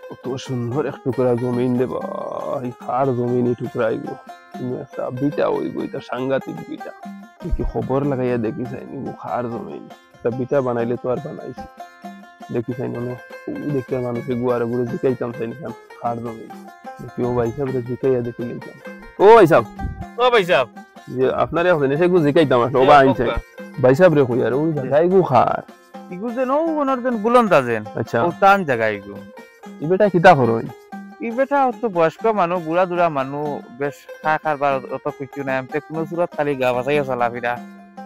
কত সুন্দর এক টুকরা জমিন রে ভাই, কার জমিন এই টুকরা এগো। তুমি একটা বিটা হইব, এটা সাংঘাতিক বিটা। তুই কি খবর লাগাইয়া দেখি চাইনি কার জমিন? একটা বিটা বানাইলে তো আর বানাইছি, দেখি চাই না দেখে মানুষে গুয়ারে গুড়ে জিকাইতাম চাইনি কার জমিন। দেখি ও ভাই সাহেব জিকাইয়া দেখে নিতাম। ও ভাই সাহেব, ও ভাই সাহেব, যে আপনার এখন এসে গু জিকাইতাম আসলে ওবা আইনছে ভাই সাহেব রে কই আর ওই জায়গায় গু খার ইগু যেন ওনার যেন বুলন্দা যেন। আচ্ছা ও টান জায়গা ইগু। ই বেটা কিতা করই? ই বেটা তো বয়স্ক মানুষ, বুড়া দুরা মানুষ, বেশ খার বার অত কিছু নাই। আমি কোনো সুরত খালি গা বাঁচাইয়া চলাফেরা।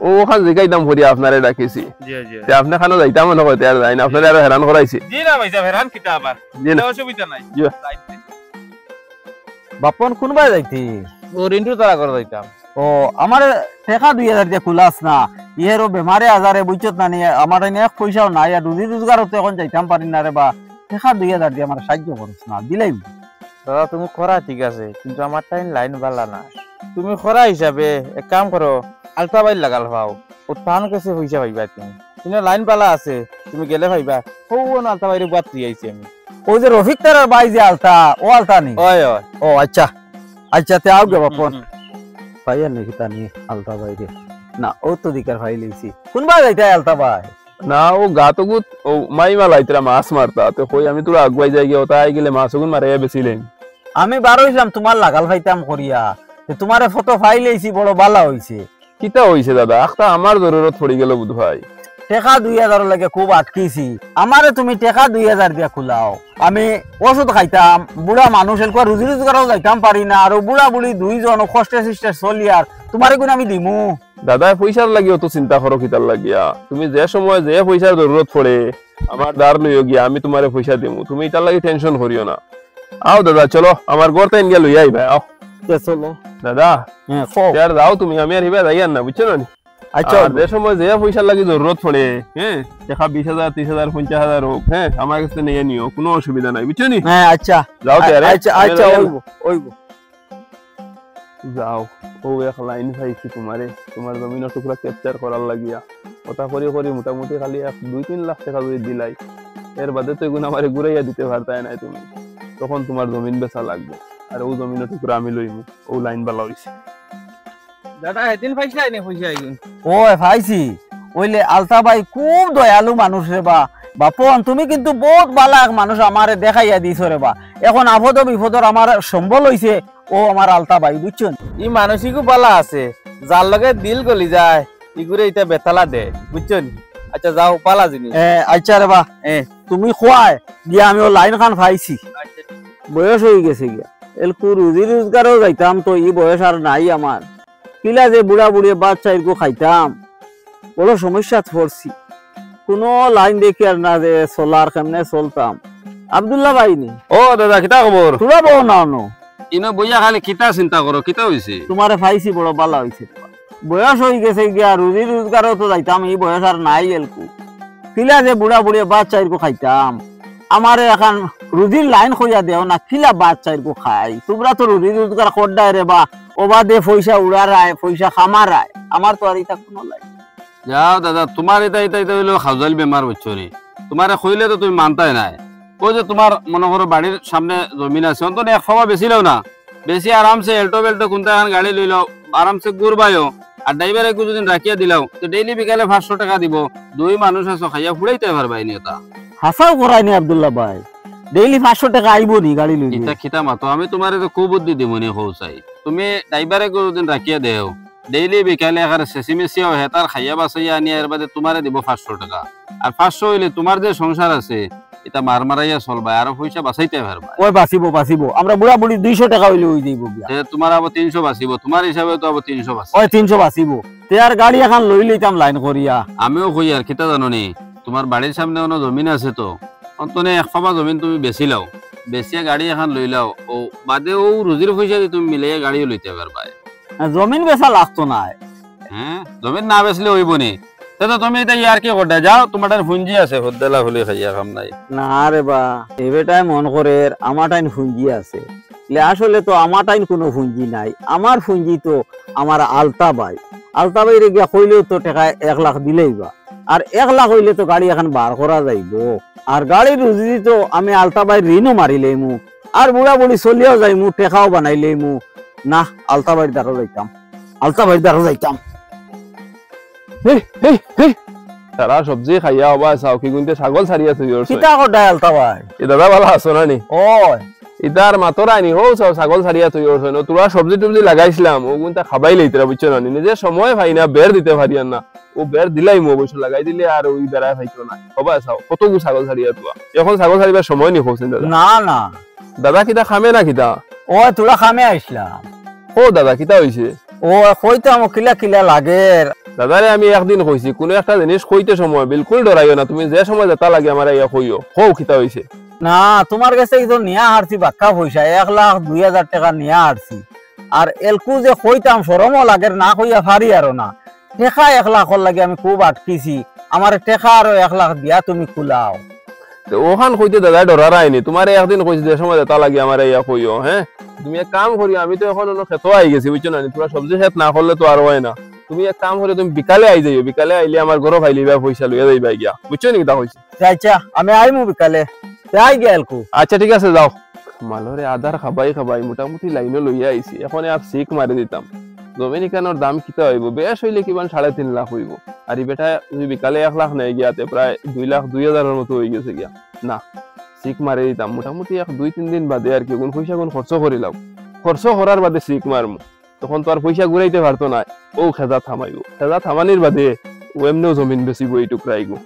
ও ওখান জিকাইতাম করি আপনারে ডাকিছি। জি জি। তে আপনি খানো যাইতাম না কইতে আর যাই না, আপনারে আরো হেরান করাইছি। জি না ভাই সাহেব, হেরান কিতা আবার? জি না অসুবিধা নাই। জি। বাপন কোনবাই যাইতি? ও রিন্টু তারা করে যাইতাম। ও আমার টেকা 2000 দিয়ে খুলাস না, ইহেরও বেমারে আজারে বুঝছত না নিয়ে আমার এনে এক পয়সাও নাই, আর রুজি রোজগারও তো এখন যাইতাম পারি না রে বা। টেকা 2000 দিয়ে আমার সাহায্য করিস না, দিলাই দাদা তুমি খরা ঠিক আছে, কিন্তু আমার টাইম লাইন বালা না। তুমি খরা হিসাবে এক কাম করো, আলতা বাইর লাগাল পাও, ও টান কাছে পয়সা পাইবা তুমি। কিন্তু লাইন বালা আছে, তুমি গেলে পাইবা। ও আলতা বাইরে বাদ দিয়ে আইছি আমি। ওই যে রফিক তারার বাই যে আলতা, ও আলতা নি? ওই ওই। ও আচ্ছা আচ্ছা, তে আও গে বাপন। পাইয়া নাকি তা নি আলতা বাইরে? না ও তো দিকার ভাই লইছি। কোনবাই যাইতাই আলতা ভাই? না ও গাতো গুত ও মাইমা লাইতরা মাছ মারতা, তো কই আমি তোরা আগুয়াই যাই গিয়ে ওটাই গেলে মাছ গুন মারাইয়া বেচিলেন। আমি বার হইলাম তোমার লাগাল ভাইতাম করিয়া, তোমারে ফটো ফাই লইছি, বড় বালা হইছে। কিতা হইছে দাদা? আখতা আমার জরুরত পড়ি গেল বুধ ভাই। টেকা 2000 লাগে খুব আটকিছি, আমারে তুমি টেকা 2000 দিয়া খুলাও। আমি ওষুধ খাইতাম, বুড়া মানুষ এলকুয়া রুজি রোজগারও যাইতাম পারি না, আর বুড়া বুড়ি দুইজন কষ্টে সিস্টে চলি, আর তোমারে কোন আমি দিমু? দাদা পয়সার লাগিও তো চিন্তা করো কিতার লাগিয়া। তুমি যে সময় যে পয়সার জরুরত পড়ে আমার দাঁড় লইও গিয়া আমি তোমারে পয়সা দিমু, তুমি এটার লাগি টেনশন করিও না। আও দাদা চলো আমার ঘর তাইন গিয়া লইয়া আইবা। আও চলো দাদা, হ্যাঁ আর যাও তুমি, আমি আর হিবা যাইয়ান না, বুঝছো না? আচ্ছা যে সময় যে পয়সার লাগি জরুরত পড়ে, হ্যাঁ দেখা 20,000 30,000 50,000 হোক, হ্যাঁ আমার কাছে নিয়ে নিও, কোনো অসুবিধা নাই, বুঝছো নি? হ্যাঁ আচ্ছা যাও তে আচ্ছা আচ্ছা, ওইব যাও। ও এক লাইন পাইছি তোমারে, তোমার জমিনের টুকরা ক্যাপচার করার লাগিয়া কথা করি করি মোটামুটি খালি 2-3 লাখ টাকা যদি দিলাই, এর বাদে তো এগুলো আমার ঘুরাইয়া দিতে পারতাই নাই তুমি। তখন তোমার জমিন বেচা লাগবে, আর ও জমিনের টুকরা আমি লইমু। ও লাইন বালা হইছে দাদা এদিন পয়সা আইনে পয়সা আইন। ও ভাইছি ওইলে আলতা ভাই খুব দয়ালু মানুষ রে বা। বাপন তুমি কিন্তু বহুত বালা এক মানুষ আমারে দেখাইয়া দিছ রে বা। এখন আপদ বিপদর আমার সম্বল হইছে ও আমার আলতা ভাই, বুঝছেন? ই মানসিকও বালা আছে, যার লগে দিল গলি যায় ইগুরে এটা বেতালা দে, বুঝছেন? আচ্ছা যাও পালা জিনিস। আচ্ছা রে বা, তুমি খোয়াই গিয়া আমি ও লাইন খান পাইছি। বয়স হয়ে গেছে গিয়া, এলকু রুজি রোজগারও যাইতাম তো ই বয়স আর নাই আমার। কিলা যে বুড়া বুড়ি বাচ্চা এরকম খাইতাম, বড় সমস্যা পড়ছি। কোনো লাইন দেখি আর না যে চলার কেমনে চলতাম। আব্দুল্লাহ ভাই নি? ও দাদা কিতা খবর? তোরা বউ না নো ইনো বইয়া খালি কিতা চিন্তা করো, কিতা হইছে? তোমারে পাইছি, বড় বালা হইছে। বয়স হয়ে গেছে গিয়া, রুজি রোজগারও তো যাইতাম, এই বয়স আর নাই এলকু। কিলা যে বুড়া বুড়ি বাচ্চা এরকম খাইতাম, আমারে এখন রুজির লাইন খুঁজা দেও না, কিলা বাচ্চা এরকম খাই। তোমরা তো রুজি রোজগার করডাই রে বা, ওবা দে পয়সা উড়ারায় পয়সা খামারায়, আমার তো আর এটা কোনো লাইন। যাও দাদা, তোমার এটা এটা এটা হইলো খাউজাল বেমার বচ্চরে। তোমারে কইলে তো তুমি মানতাই নাই। ওই যে তোমার মনে করো বাড়ির সামনে জমিন আছে, অন্তত এক ফবা বেশি লও না, বেশি আরামসে এল্টো বেল্টো কোনটা এখন গাড়ি লই লও, আরামসে ঘুরবাইও। আর ড্রাইভার একটু যদি রাখিয়া দিলাও তো ডেইলি বিকালে 500 টাকা দিব, 2 মানুষ আছো খাইয়া ফুড়াইতে পারবাই নি। এটা হাসাও করাই নি আব্দুল্লাহ ভাই, ডেইলি 500 টাকা আইব নি গাড়ি লই? এটা খিতা মাতো, আমি তোমারে তো খুব বুদ্ধি দিব নি কৌসাই। তুমি ড্রাইভারে কোনদিন রাখিয়া দেও, ডেইলি বিকালে এখানে সেসিমেসিও হেতার খাইয়া বাসাইয়া আনিয়া এর বাদে তোমারে দিব 500 টাকা। আর 500 হইলে তোমার যে সংসার আছে এটা মার মারাইয়া চলবা, আর পয়সা বাঁচাইতে পারবা। ওই বাঁচিব বাঁচিব, আমরা বুড়া বুড়ি 200 টাকা হইলে হই যাইব গিয়া। তোমার আবার 300 বাঁচিব, তোমার হিসাবে তো আবার 300 বাঁচিব। ওই 300 বাঁচিব, তে আর গাড়ি এখন লই লইতাম লাইন করিয়া। আমিও কই আর কিতা জানো নি, তোমার বাড়ির সামনে কোনো জমিন আছে তো, অন্তনে এক ফাবা জমিন তুমি বেচি লাও, বেচিয়া গাড়ি এখন লই লাও, ও বাদে ও রুজির পয়সা দিয়ে তুমি মিলাইয়া গাড়িও লইতে পারবা। জমিন বেচা লাগতো না। হ্যাঁ, জমিন না বেচলে হইব নি? তো তুমি এটা ইয়ার কি করতে যাও, তোমার ফুঞ্জি আছে হদ্দেলা হলে খাইয়া কাম নাই। না রে বা, এবেটাই মন করে আমার টাইম ফুঞ্জি আছে, আসলে তো আমার টাইম কোনো ফুঞ্জি নাই। আমার ফুঞ্জি তো আমার আলতা ভাই। আলতা ভাই রে গিয়া কইলেও তো টাকা 1 লাখ দিলেই বা, আর 1 লাখ হইলে তো গাড়ি এখন বার করা যাইব। আর গাড়ি রুজি তো আমি আলতা ভাই ঋণও মারিলে মু আর বুড়া বুড়ি চলিয়াও যাই মু টেকাও বানাইলে মু না আলতা ভাইয়ের দ্বারা যাইতাম আলতা ভাইয়ের দ্বারা যাইতাম তারা সবজি খাইয়া হবা চাও কি গুনতে ছাগল ছাড়িয়া তুই কিতা কটাই আলতা ভাই এ দাদা ভালো আছো না নি ও ইতার মাতরা আনি হো চাও ছাগল ছাড়িয়া তুই তোরা সবজি টবজি লাগাইছিলাম ও গুনতে খাবাই লইতরা বুঝছো না নিজে সময় পাই না বের দিতে পারিয়ান না ও বের দিলাই মো অবশ্য লাগাই দিলে আর ওই বেড়ায় পাইতো না হবা চাও কতগু ছাগল ছাড়িয়া তুয়া এখন ছাগল ছাড়িবার সময় নি হোসেন দাদা না না দাদা কিতা খামে না কিতা ও তোরা খামে আইসলাম ও দাদা কিতা হইছে ও কইতাম কিলা কিলা লাগে দাদারে আমি একদিন কইছি কোনো একটা জিনিস কইতে সময় বিলকুল ডরাইও না তুমি যে সময় যেটা লাগে আমার ইয়া কইও হো কিতা হইছে না তোমার কাছে তো নিয়া হারছি বাক্কা পয়সা 1,02,000 টাকা নিয়া হারছি আর এলকু যে কইতাম শরমও লাগে না কইয়া পারি আর না টেকা 1 লাখর লাগে আমি খুব আটকিছি আমার টেকা আরো 1 লাখ দিয়া তুমি খুলাও ওখান কইতে দাদা ডরার আইনি তোমার একদিন কইছি যে সময় যেটা লাগে আমার ইয়া কইও হ্যাঁ তুমি এক কাম করি আমি তো এখন খেতো আই গেছি বুঝছো না তোরা সবজি খেত না করলে তো আর হয় না তুমি এক কাম করে তুমি বিকালে আই যাইও বিকালে আইলে আমার ঘর ফাইলিবা পয়সা লইয়া যাইবা গিয়া বুঝছো নি কিতা হইছে আচ্ছা আমি আইমু বিকালে যাই গেলকু আচ্ছা ঠিক আছে যাও মালরে আধার খাবাই খাবাই মোটামুটি লাইনও লইয়া আইছি এখন আর সিক মারি দিতাম ডোমিনিকানোর দাম কিতা হইব বেশ হইলে কিমান 3.5 লাখ হইব আর এই বেটা তুই বিকালে 1 লাখ নাই গিয়াতে প্রায় 2,02,000 মতো হয়ে গেছে গিয়া না সিক মারি দিতাম মোটামুটি 2-3 দিন বাদে আর কি কোন পয়সা কোন খরচ করিলাম খরচ করার বাদে সিক মারমু তখন তো আর পয়সা ঘুরাইতে পারতো না ও খেজা থামাইব খেজা থামানির বাদে ও এমনিও জমিন বেচিব এই টুকরাইগো